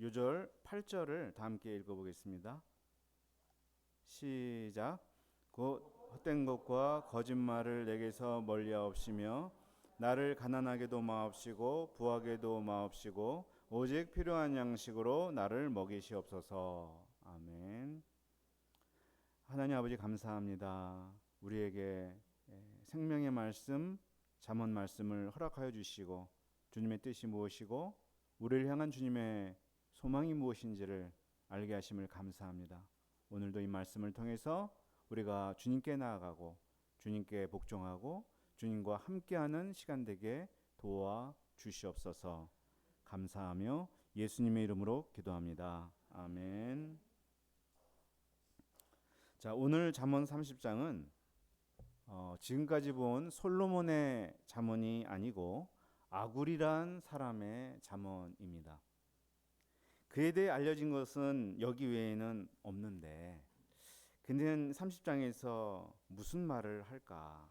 요절 8절을 다 함께 읽어보겠습니다. 시작. 곧 헛된 것과 거짓말을 내게서 멀리하옵시며 나를 가난하게도 마옵시고 부하게도 마옵시고 오직 필요한 양식으로 나를 먹이시옵소서. 아멘. 하나님 아버지 감사합니다. 우리에게 생명의 말씀, 잠언 말씀을 허락하여 주시고 주님의 뜻이 무엇이고 우리를 향한 주님의 소망이 무엇인지를 알게 하심을 감사합니다. 오늘도 이 말씀을 통해서 우리가 주님께 나아가고 주님께 복종하고 주님과 함께하는 시간 되게 도와 주시옵소서. 감사하며 예수님의 이름으로 기도합니다. 아멘. 자, 오늘 잠언 30장은 지금까지 본 솔로몬의 잠언이 아니고 아굴이란 사람의 잠언입니다. 그에 대해 알려진 것은 여기 외에는 없는데 그는 30장에서 무슨 말을 할까?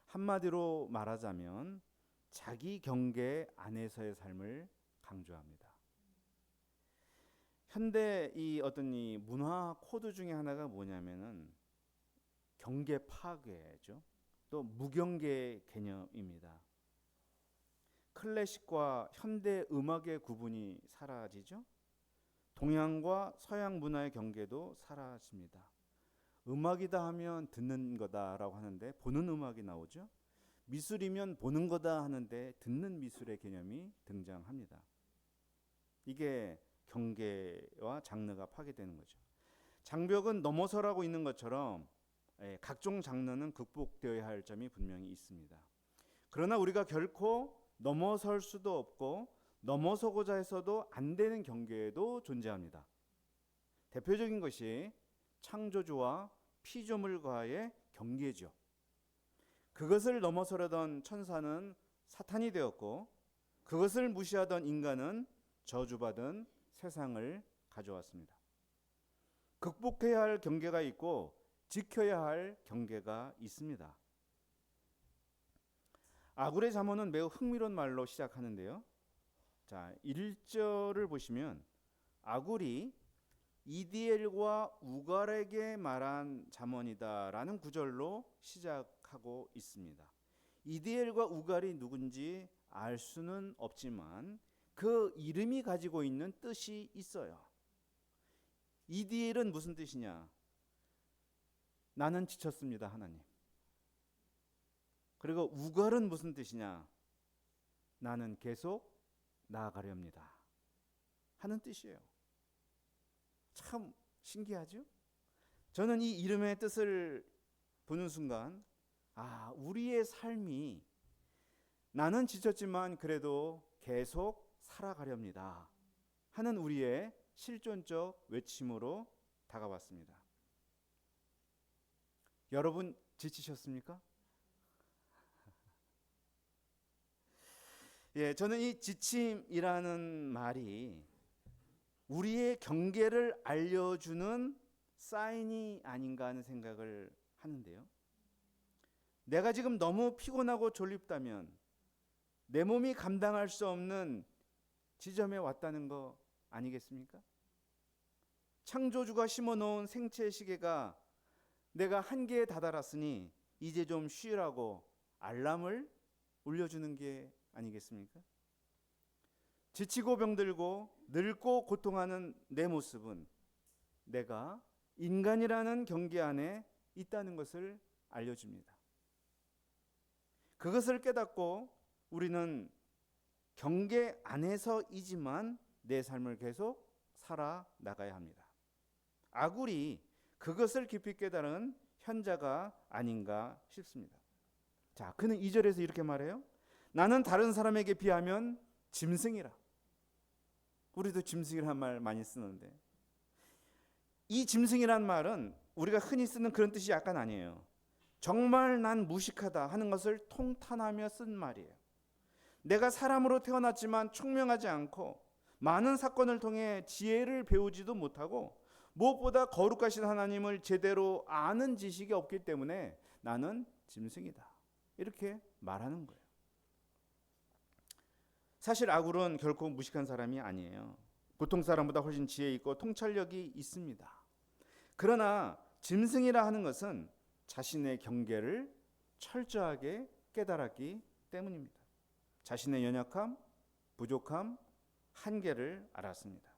한마디로 말하자면 자기 경계 안에서의 삶을 강조합니다. 현대 이 문화 코드 중에 하나가 뭐냐면은 경계 파괴죠. 또 무경계 개념입니다. 클래식과 현대 음악의 구분이 사라지죠. 동양과 서양 문화의 경계도 사라집니다. 음악이다 하면 듣는 거다라고 하는데 보는 음악이 나오죠. 미술이면 보는 거다 하는데 듣는 미술의 개념이 등장합니다. 이게 경계와 장르가 파괴되는 거죠. 장벽은 넘어서라고 있는 것처럼 각종 장르는 극복되어야 할 점이 분명히 있습니다. 그러나 우리가 결코 넘어설 수도 없고 넘어서고자 해서도 안 되는 경계도 존재합니다. 대표적인 것이 창조주와 피조물과의 경계죠. 그것을 넘어서려던 천사는 사탄이 되었고 그것을 무시하던 인간은 저주받은 세상을 가져왔습니다. 극복해야 할 경계가 있고 지켜야 할 경계가 있습니다. 아굴의 잠언은 매우 흥미로운 말로 시작하는데요. 자, 1절을 보시면 아굴이 이디엘과 우갈에게 말한 잠언이다라는 구절로 시작하고 있습니다. 이디엘과 우갈이 누군지 알 수는 없지만 그 이름이 가지고 있는 뜻이 있어요. 이디엘은 무슨 뜻이냐? 나는 지쳤습니다, 하나님. 그리고 우갈은 무슨 뜻이냐? 나는 계속 나아가렵니다 하는 뜻이에요. 참 신기하죠? 저는 이 이름의 뜻을 보는 순간 우리의 삶이 나는 지쳤지만 그래도 계속 살아가렵니다 하는 우리의 실존적 외침으로 다가왔습니다. 여러분 지치셨습니까? 저는 이 지침이라는 말이 우리의 경계를 알려주는 사인이 아닌가 하는 생각을 하는데요. 내가 지금 너무 피곤하고 졸립다면 내 몸이 감당할 수 없는 지점에 왔다는 거 아니겠습니까? 창조주가 심어놓은 생체 시계가 내가 한계에 다다랐으니 이제 좀 쉬라고 알람을 울려주는 게 아니겠습니까? 지치고 병들고 늙고 고통하는 내 모습은 내가 인간이라는 경계 안에 있다는 것을 알려줍니다. 그것을 깨닫고 우리는 경계 안에서이지만 내 삶을 계속 살아나가야 합니다. 아굴이 그것을 깊이 깨달은 현자가 아닌가 싶습니다. 자, 그는 2절에서 이렇게 말해요. 나는 다른 사람에게 비하면 짐승이라. 우리도 짐승이라는 말 많이 쓰는데 이 짐승이란 말은 우리가 흔히 쓰는 그런 뜻이 약간 아니에요. 정말 난 무식하다 하는 것을 통탄하며 쓴 말이에요. 내가 사람으로 태어났지만 총명하지 않고 많은 사건을 통해 지혜를 배우지도 못하고 무엇보다 거룩하신 하나님을 제대로 아는 지식이 없기 때문에 나는 짐승이다. 이렇게 말하는 거예요. 사실 아굴은 결코 무식한 사람이 아니에요. 보통 사람보다 훨씬 지혜 있고 통찰력이 있습니다. 그러나 짐승이라 하는 것은 자신의 경계를 철저하게 깨달았기 때문입니다. 자신의 연약함, 부족함, 한계를 알았습니다.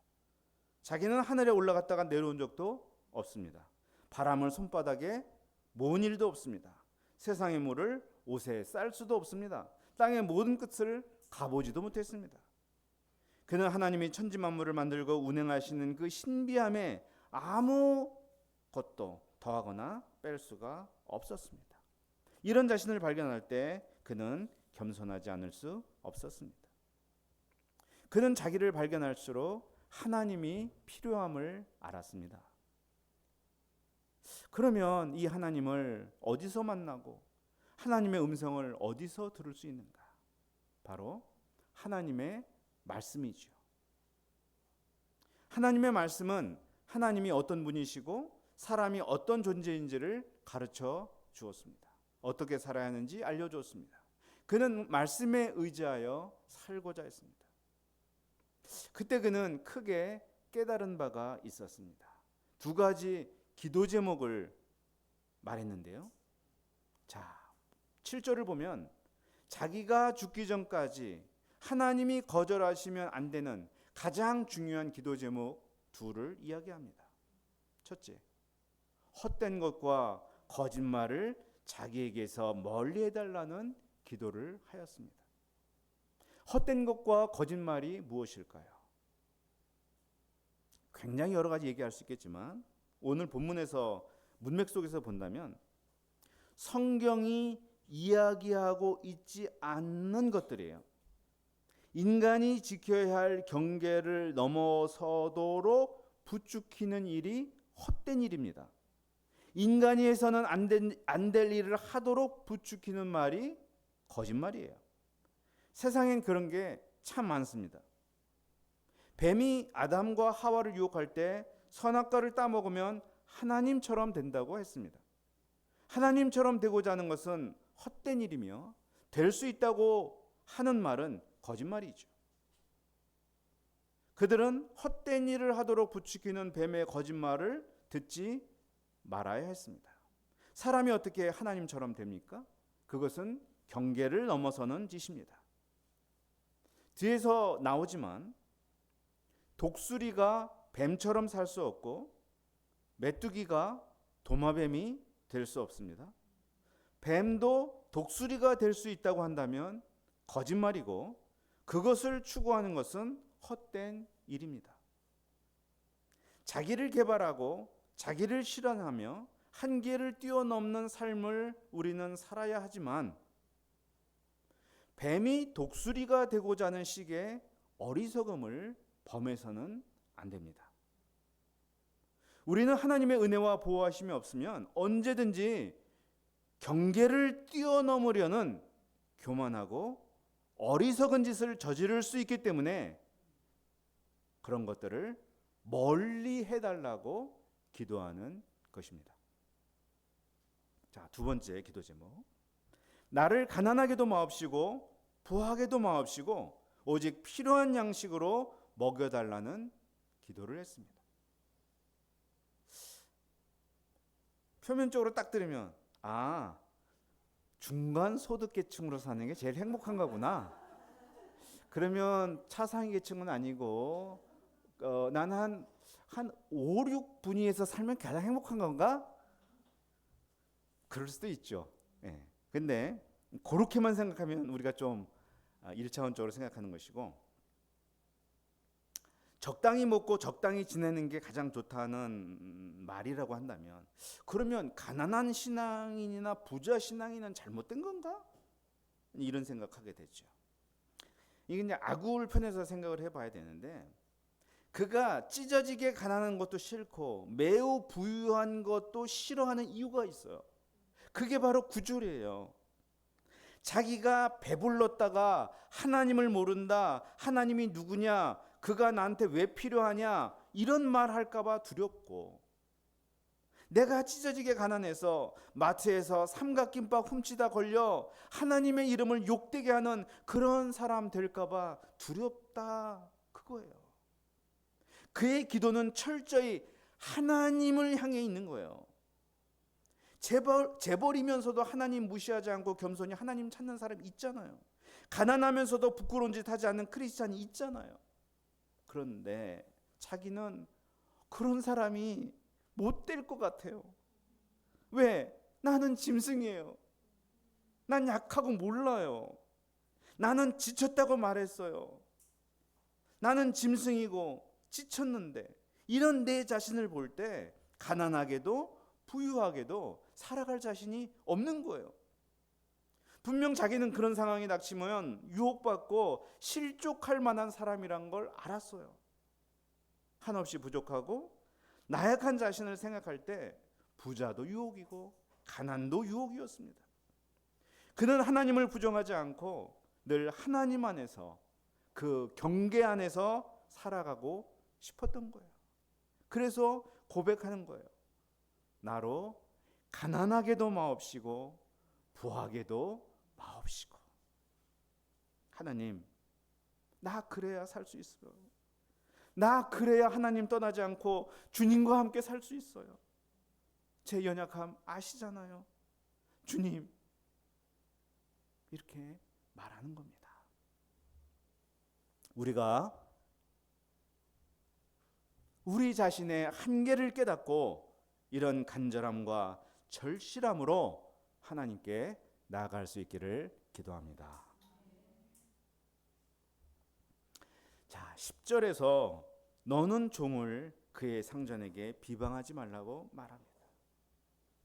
자기는 하늘에 올라갔다가 내려온 적도 없습니다. 바람을 손바닥에 모은 일도 없습니다. 세상의 물을 옷에 쌀 수도 없습니다. 땅의 모든 끝을 가보지도 못했습니다. 그는 하나님이 천지 만물을 만들고 운행하시는 그 신비함에 아무것도 더하거나 뺄 수가 없었습니다. 이런 자신을 발견할 때 그는 겸손하지 않을 수 없었습니다. 그는 자기를 발견할수록 하나님이 필요함을 알았습니다. 그러면 이 하나님을 어디서 만나고 하나님의 음성을 어디서 들을 수 있는가? 바로 하나님의 말씀이죠. 하나님의 말씀은 하나님이 어떤 분이시고 사람이 어떤 존재인지를 가르쳐 주었습니다. 어떻게 살아야 하는지 알려주었습니다. 그는 말씀에 의지하여 살고자 했습니다. 그때 그는 크게 깨달은 바가 있었습니다. 두 가지 기도 제목을 말했는데요. 자, 7절을 보면 자기가 죽기 전까지 하나님이 거절하시면 안 되는 가장 중요한 기도 제목 둘을 이야기합니다. 첫째, 헛된 것과 거짓말을 자기에게서 멀리 해달라는 기도를 하였습니다. 헛된 것과 거짓말이 무엇일까요? 굉장히 여러 가지 얘기할 수 있겠지만 오늘 본문에서 문맥 속에서 본다면 성경이 이야기하고 있지 않는 것들이에요. 인간이 지켜야 할 경계를 넘어서도록 부추기는 일이 헛된 일입니다. 인간이 해서는 안 될 일을 하도록 부추기는 말이 거짓말이에요. 세상엔 그런 게 참 많습니다. 뱀이 아담과 하와를 유혹할 때 선악과를 따먹으면 하나님처럼 된다고 했습니다. 하나님처럼 되고자 하는 것은 헛된 일이며 될 수 있다고 하는 말은 거짓말이죠. 그들은 헛된 일을 하도록 부추기는 뱀의 거짓말을 듣지 말아야 했습니다. 사람이 어떻게 하나님처럼 됩니까? 그것은 경계를 넘어서는 짓입니다. 뒤에서 나오지만 독수리가 뱀처럼 살 수 없고 메뚜기가 도마뱀이 될 수 없습니다. 뱀도 독수리가 될 수 있다고 한다면 거짓말이고 그것을 추구하는 것은 헛된 일입니다. 자기를 개발하고 자기를 실현하며 한계를 뛰어넘는 삶을 우리는 살아야 하지만 뱀이 독수리가 되고자 하는 식의 어리석음을 범해서는 안 됩니다. 우리는 하나님의 은혜와 보호하심이 없으면 언제든지 경계를 뛰어넘으려는 교만하고 어리석은 짓을 저지를 수 있기 때문에 그런 것들을 멀리 해달라고 기도하는 것입니다. 자, 두 번째 기도 제목. 나를 가난하게도 마옵시고 부하게도 마옵시고 오직 필요한 양식으로 먹여달라는 기도를 했습니다. 표면적으로 딱 들으면 중간 소득 계층으로 사는 게 제일 행복한 거구나. 그러면 차상위 계층은 아니고 나는 한 5, 6분위에서 살면 가장 행복한 건가? 그럴 수도 있죠. 예. 근데 그렇게만 생각하면 우리가 좀 1차원적으로 생각하는 것이고, 적당히 먹고 적당히 지내는 게 가장 좋다는 말이라고 한다면, 그러면 가난한 신앙인이나 부자 신앙인은 잘못된 건가? 이런 생각하게 되죠. 이게 이제 아굴 편에서 생각을 해봐야 되는데, 그가 찢어지게 가난한 것도 싫고 매우 부유한 것도 싫어하는 이유가 있어요. 그게 바로 9절이에요. 자기가 배불렀다가 하나님을 모른다, 하나님이 누구냐, 그가 나한테 왜 필요하냐, 이런 말 할까 봐 두렵고, 내가 찢어지게 가난해서 마트에서 삼각김밥 훔치다 걸려 하나님의 이름을 욕되게 하는 그런 사람 될까 봐 두렵다, 그거예요. 그의 기도는 철저히 하나님을 향해 있는 거예요. 재벌이면서도 하나님 무시하지 않고 겸손히 하나님 찾는 사람 있잖아요. 가난하면서도 부끄러운 짓 하지 않는 크리스찬이 있잖아요. 그런데 자기는 그런 사람이 못 될 것 같아요. 왜? 나는 짐승이에요. 난 약하고 몰라요. 나는 지쳤다고 말했어요. 나는 짐승이고 지쳤는데, 이런 내 자신을 볼 때 가난하게도 부유하게도 살아갈 자신이 없는 거예요. 분명 자기는 그런 상황에 닥치면 유혹받고 실족할 만한 사람이란 걸 알았어요. 한없이 부족하고 나약한 자신을 생각할 때 부자도 유혹이고 가난도 유혹이었습니다. 그는 하나님을 부정하지 않고 늘 하나님 안에서, 그 경계 안에서 살아가고 싶었던 거예요. 그래서 고백하는 거예요. 나로 가난하게도 마옵시고 부하게도 마옵시고. 하나님, 나 그래야 살 수 있어요. 나 그래야 하나님 떠나지 않고 주님과 함께 살 수 있어요. 제 연약함 아시잖아요. 주님, 이렇게 말하는 겁니다. 우리가 우리 자신의 한계를 깨닫고 이런 간절함과 절실함으로 하나님께 나아갈 수 있기를 기도합니다. 자, 10절에서 너는 종을 그의 상전에게 비방하지 말라고 말합니다.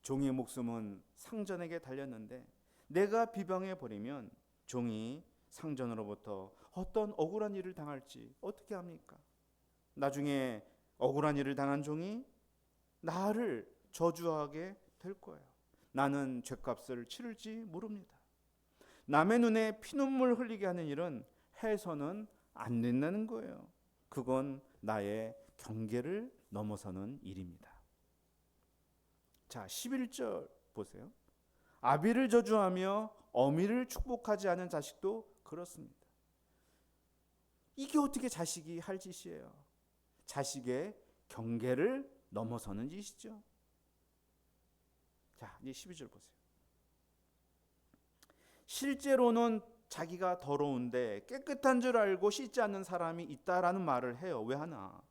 종의 목숨은 상전에게 달렸는데 내가 비방해 버리면 종이 상전으로부터 어떤 억울한 일을 당할지 어떻게 합니까? 나중에 억울한 일을 당한 종이 나를 저주하게 될 거예요. 나는 죗값을 치를지 모릅니다. 남의 눈에 피눈물 흘리게 하는 일은 해서는 안 된다는 거예요. 그건 나의 경계를 넘어서는 일입니다. 자, 11절 보세요. 아비를 저주하며 어미를 축복하지 않은 자식도 그렇습니다. 이게 어떻게 자식이 할 짓이에요? 자식의 경계를 넘어서는 짓이죠. 자, 이제 12절 보세요. 실제로는 자기가 더러운데 깨끗한 줄 알고 씻지 않는 사람이 있다라는 말을 해요. 왜 하나?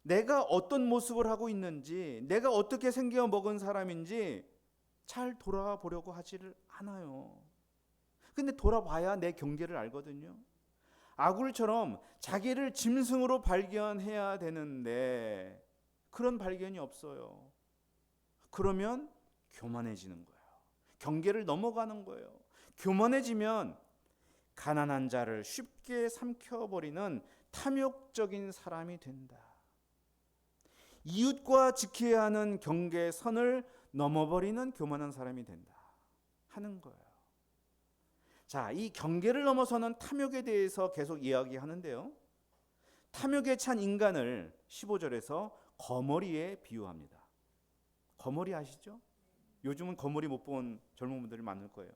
내가 어떤 모습을 하고 있는지, 내가 어떻게 생겨 먹은 사람인지 잘 돌아보려고 하지를 않아요. 근데 돌아봐야 내 경계를 알거든요. 아굴처럼 자기를 짐승으로 발견해야 되는데 그런 발견이 없어요. 그러면 교만해지는 거예요. 경계를 넘어가는 거예요. 교만해지면 가난한 자를 쉽게 삼켜버리는 탐욕적인 사람이 된다. 이웃과 지켜야 하는 경계선을 넘어버리는 교만한 사람이 된다 하는 거예요. 자, 이 경계를 넘어서는 탐욕에 대해서 계속 이야기하는데요. 탐욕에 찬 인간을 15절에서 거머리에 비유합니다. 거머리 아시죠? 요즘은 거머리 못 본 젊은 분들이 많을 거예요.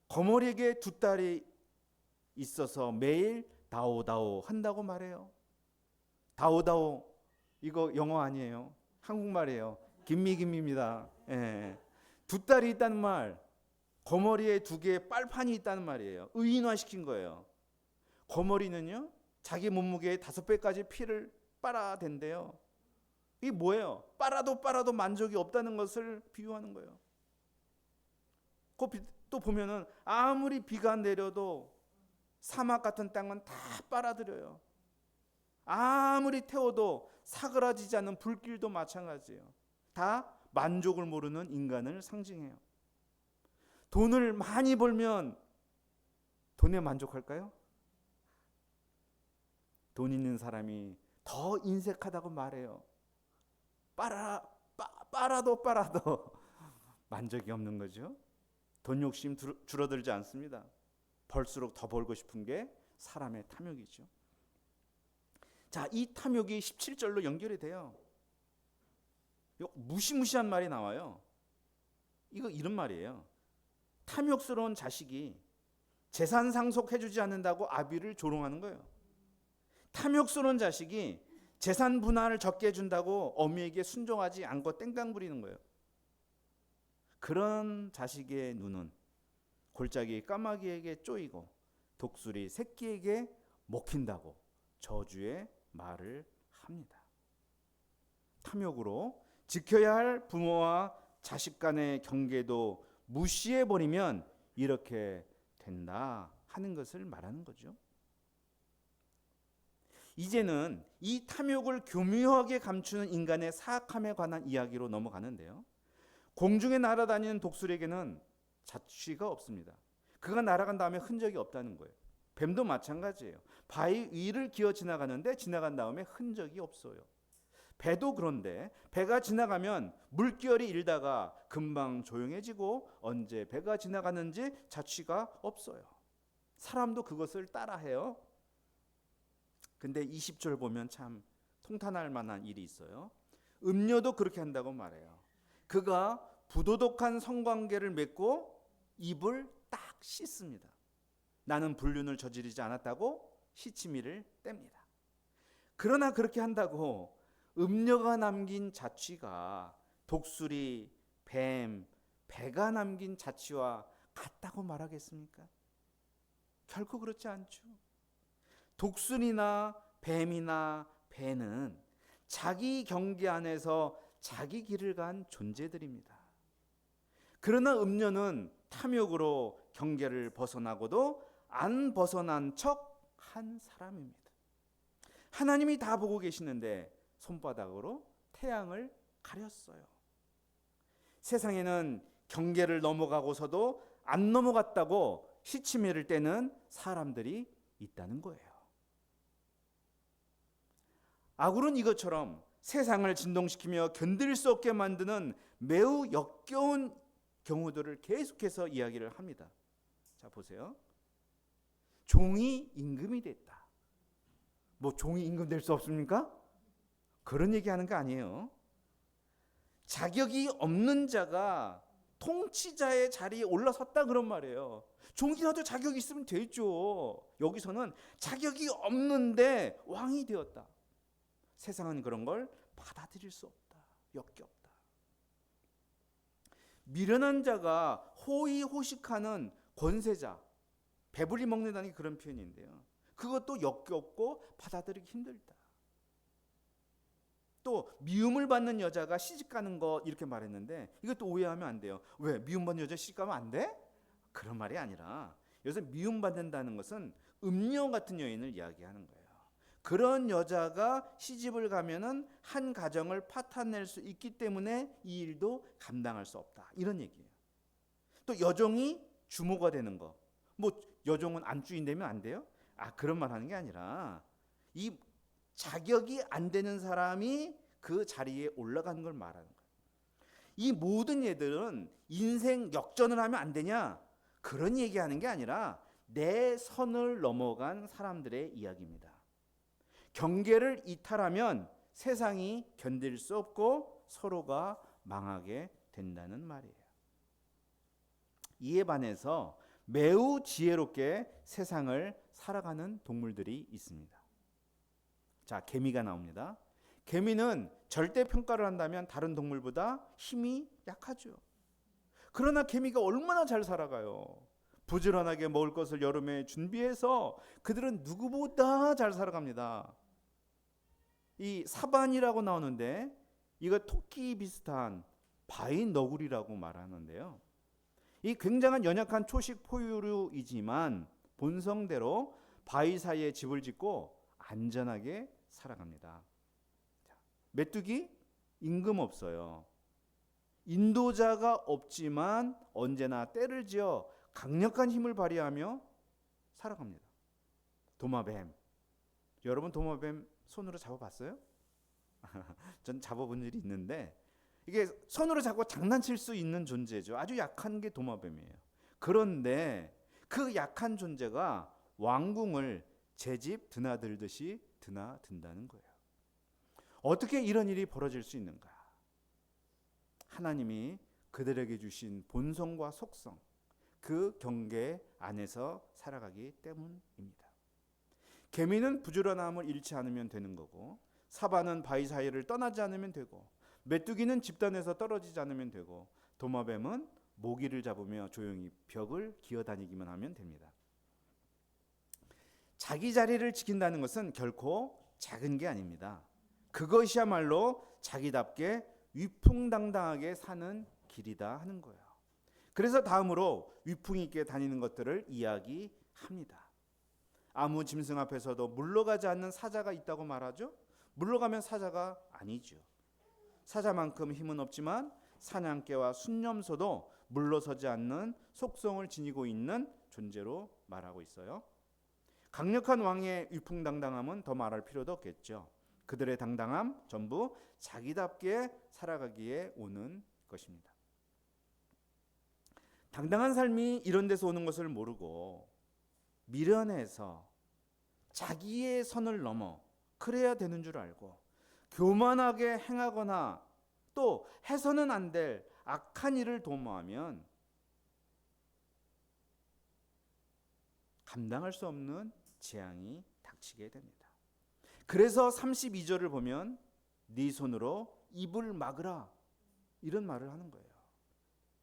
거머리에게 두 딸이 있어서 매일 다오다오 한다고 말해요. 다오다오, 이거 영어 아니에요. 한국말이에요. 김미김입니다. 예. 두 딸이 있다는 말, 거머리에 두 개의 빨판이 있다는 말이에요. 의인화시킨 거예요. 거머리는요, 자기 몸무게의 5배까지 피를 빨아댄대요. 이게 뭐예요? 빨아도 만족이 없다는 것을 비유하는 거예요. 또 보면은 아무리 비가 내려도 사막 같은 땅은 다 빨아들여요. 아무리 태워도 사그라지지 않는 불길도 마찬가지예요. 다 만족을 모르는 인간을 상징해요. 돈을 많이 벌면 돈에 만족할까요? 돈 있는 사람이 더 인색하다고 말해요. 빨아도 만족이 없는 거죠. 돈 욕심 줄어들지 않습니다. 벌수록 더 벌고 싶은 게 사람의 탐욕이죠. 자, 이 탐욕이 17절로 연결이 돼요. 무시무시한 말이 나와요. 이거 이런 말이에요. 탐욕스러운 자식이 재산 상속해주지 않는다고 아비를 조롱하는 거예요. 탐욕스러운 자식이 재산 분할을 적게 해준다고 어미에게 순종하지 않고 땡깡 부리는 거예요. 그런 자식의 눈은 골짜기 까마귀에게 쪼이고 독수리 새끼에게 먹힌다고 저주의 말을 합니다. 탐욕으로 지켜야 할 부모와 자식 간의 경계도 무시해버리면 이렇게 된다 하는 것을 말하는 거죠. 이제는 이 탐욕을 교묘하게 감추는 인간의 사악함에 관한 이야기로 넘어가는데요. 공중에 날아다니는 독수리에게는 자취가 없습니다. 그가 날아간 다음에 흔적이 없다는 거예요. 뱀도 마찬가지예요. 바위 위를 기어 지나가는데 지나간 다음에 흔적이 없어요. 배도 그런데 배가 지나가면 물결이 일다가 금방 조용해지고 언제 배가 지나가는지 자취가 없어요. 사람도 그것을 따라해요. 근데 20절 보면 참 통탄할 만한 일이 있어요. 음료도 그렇게 한다고 말해요. 그가 부도덕한 성관계를 맺고 입을 딱 씻습니다. 나는 불륜을 저지르지 않았다고 시치미를 뗍니다. 그러나 그렇게 한다고 음녀가 남긴 자취가 독수리, 뱀, 배가 남긴 자취와 같다고 말하겠습니까? 결코 그렇지 않죠. 독수리나 뱀이나 배는 자기 경계 안에서 자기 길을 간 존재들입니다. 그러나 음녀는 탐욕으로 경계를 벗어나고도 안 벗어난 척 한 사람입니다. 하나님이 다 보고 계시는데 손바닥으로 태양을 가렸어요. 세상에는 경계를 넘어가고서도 안 넘어갔다고 시치미를 떼는 사람들이 있다는 거예요. 아굴은 이것처럼 세상을 진동시키며 견딜 수 없게 만드는 매우 역겨운 경우들을 계속해서 이야기를 합니다. 자, 보세요. 종이 임금이 됐다. 뭐 종이 임금 될 수 없습니까? 그런 얘기하는 거 아니에요. 자격이 없는 자가 통치자의 자리에 올라섰다 그런 말이에요. 종이라도 자격이 있으면 되죠. 여기서는 자격이 없는데 왕이 되었다. 세상은 그런 걸 받아들일 수 없다. 역겹다. 미련한 자가 호의호식하는 권세자, 배불리 먹는다는 게 그런 표현인데요. 그것도 역겹고 받아들이기 힘들다. 또 미움을 받는 여자가 시집가는 것 이렇게 말했는데 이것도 오해하면 안 돼요. 왜? 미움받는 여자 시집가면 안 돼? 그런 말이 아니라 여기서 미움받는다는 것은 음녀 같은 여인을 이야기하는 거예요. 그런 여자가 시집을 가면은 한 가정을 파탄낼 수 있기 때문에 이 일도 감당할 수 없다. 이런 얘기예요. 또 여종이 주모가 되는 거. 뭐 여종은 안주인 되면 안 돼요? 그런 말 하는 게 아니라 이 자격이 안 되는 사람이 그 자리에 올라가는 걸 말하는 거예요. 이 모든 예들은 인생 역전을 하면 안 되냐? 그런 얘기하는 게 아니라 내 선을 넘어간 사람들의 이야기입니다. 경계를 이탈하면 세상이 견딜 수 없고 서로가 망하게 된다는 말이에요. 이에 반해서 매우 지혜롭게 세상을 살아가는 동물들이 있습니다. 자, 개미가 나옵니다. 개미는 절대 평가를 한다면 다른 동물보다 힘이 약하죠. 그러나 개미가 얼마나 잘 살아가요. 부지런하게 먹을 것을 여름에 준비해서 그들은 누구보다 잘 살아갑니다. 이 사반이라고 나오는데 이거 토끼 비슷한 바위 너구리라고 말하는데요. 이 굉장한 연약한 초식 포유류이지만 본성대로 바위 사이에 집을 짓고 안전하게 살아갑니다. 메뚜기 임금 없어요. 인도자가 없지만 언제나 때를 지어 강력한 힘을 발휘하며 살아갑니다. 도마뱀. 여러분 도마뱀 손으로 잡아봤어요? 전 잡아본 일이 있는데 이게 손으로 잡고 장난칠 수 있는 존재죠. 아주 약한 게 도마뱀이에요. 그런데 그 약한 존재가 왕궁을 제 집 드나들듯이 드나든다는 거예요. 어떻게 이런 일이 벌어질 수 있는가? 하나님이 그들에게 주신 본성과 속성, 그 경계 안에서 살아가기 때문입니다. 개미는 부지런함을 잃지 않으면 되는 거고, 사바는 바위 사이를 떠나지 않으면 되고, 메뚜기는 집단에서 떨어지지 않으면 되고, 도마뱀은 모기를 잡으며 조용히 벽을 기어다니기만 하면 됩니다. 자기 자리를 지킨다는 것은 결코 작은 게 아닙니다. 그것이야말로 자기답게 위풍당당하게 사는 길이다 하는 거예요. 그래서 다음으로 위풍 있게 다니는 것들을 이야기합니다. 아무 짐승 앞에서도 물러가지 않는 사자가 있다고 말하죠. 물러가면 사자가 아니죠. 사자만큼 힘은 없지만 사냥개와 순념소도 물러서지 않는 속성을 지니고 있는 존재로 말하고 있어요. 강력한 왕의 위풍당당함은 더 말할 필요도 없겠죠. 그들의 당당함 전부 자기답게 살아가기에 오는 것입니다. 당당한 삶이 이런 데서 오는 것을 모르고 미련해서 자기의 선을 넘어 그래야 되는 줄 알고 교만하게 행하거나 또 해서는 안 될 악한 일을 도모하면 감당할 수 없는 재앙이 닥치게 됩니다. 그래서 32절을 보면 네 손으로 입을 막으라 이런 말을 하는 거예요.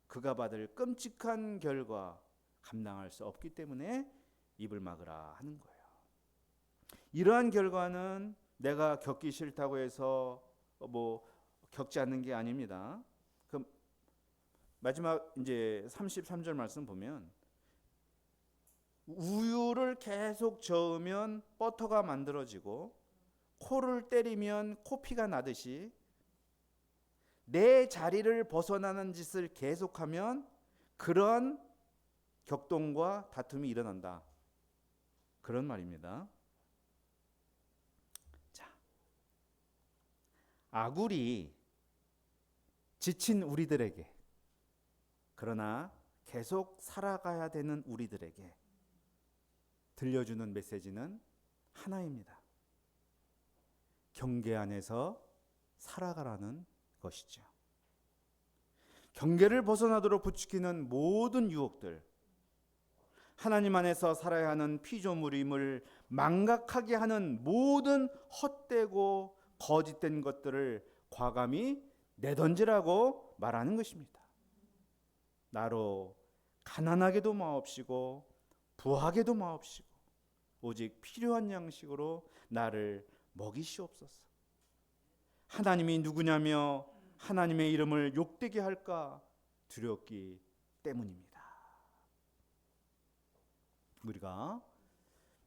그가 받을 끔찍한 결과 감당할 수 없기 때문에 입을 막으라 하는 거예요. 이러한 결과는 내가 겪기 싫다고 해서 겪지 않는 게 아닙니다. 그 마지막 이제 33절 말씀 보면 우유를 계속 저으면 버터가 만들어지고 코를 때리면 코피가 나듯이 내 자리를 벗어나는 짓을 계속하면 그런 격동과 다툼이 일어난다. 그런 말입니다. 자, 아굴이 지친 우리들에게, 그러나 계속 살아가야 되는 우리들에게 들려주는 메시지는 하나입니다. 경계 안에서 살아가라는 것이죠. 경계를 벗어나도록 부추기는 모든 유혹들, 하나님 안에서 살아야 하는 피조물임을 망각하게 하는 모든 헛되고 거짓된 것들을 과감히 내던지라고 말하는 것입니다. 나로 가난하게도 마옵시고 부하게도 마옵시고 오직 필요한 양식으로 나를 먹이시옵소서. 하나님이 누구냐며 하나님의 이름을 욕되게 할까 두렵기 때문입니다. 우리가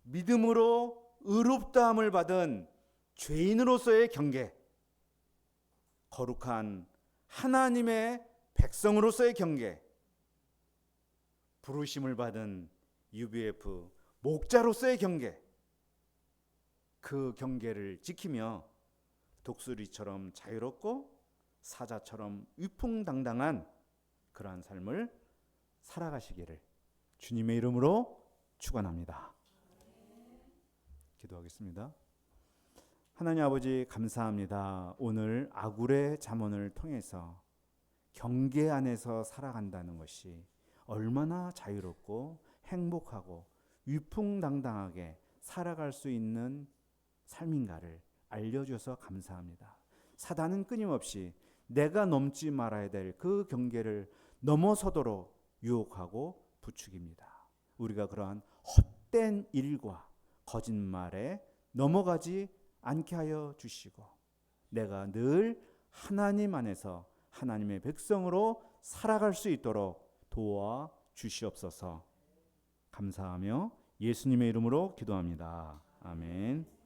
믿음으로 의롭다함을 받은 죄인으로서의 경계, 거룩한 하나님의 백성으로서의 경계, 부르심을 받은 UBF 목자로서의 경계, 그 경계를 지키며 독수리처럼 자유롭고 사자처럼 위풍당당한 그러한 삶을 살아가시기를 주님의 이름으로 축원합니다. 기도하겠습니다. 하나님 아버지 감사합니다. 오늘 아굴의 잠언을 통해서 경계 안에서 살아간다는 것이 얼마나 자유롭고 행복하고 위풍당당하게 살아갈 수 있는 삶인가를 알려줘서 감사합니다. 사단은 끊임없이 내가 넘지 말아야 될 그 경계를 넘어서도록 유혹하고 부추깁니다. 우리가 그러한 헛된 일과 거짓말에 넘어가지 않게 하여 주시고 내가 늘 하나님 안에서 하나님의 백성으로 살아갈 수 있도록 도와 주시옵소서. 감사하며 예수님의 이름으로 기도합니다. 아멘.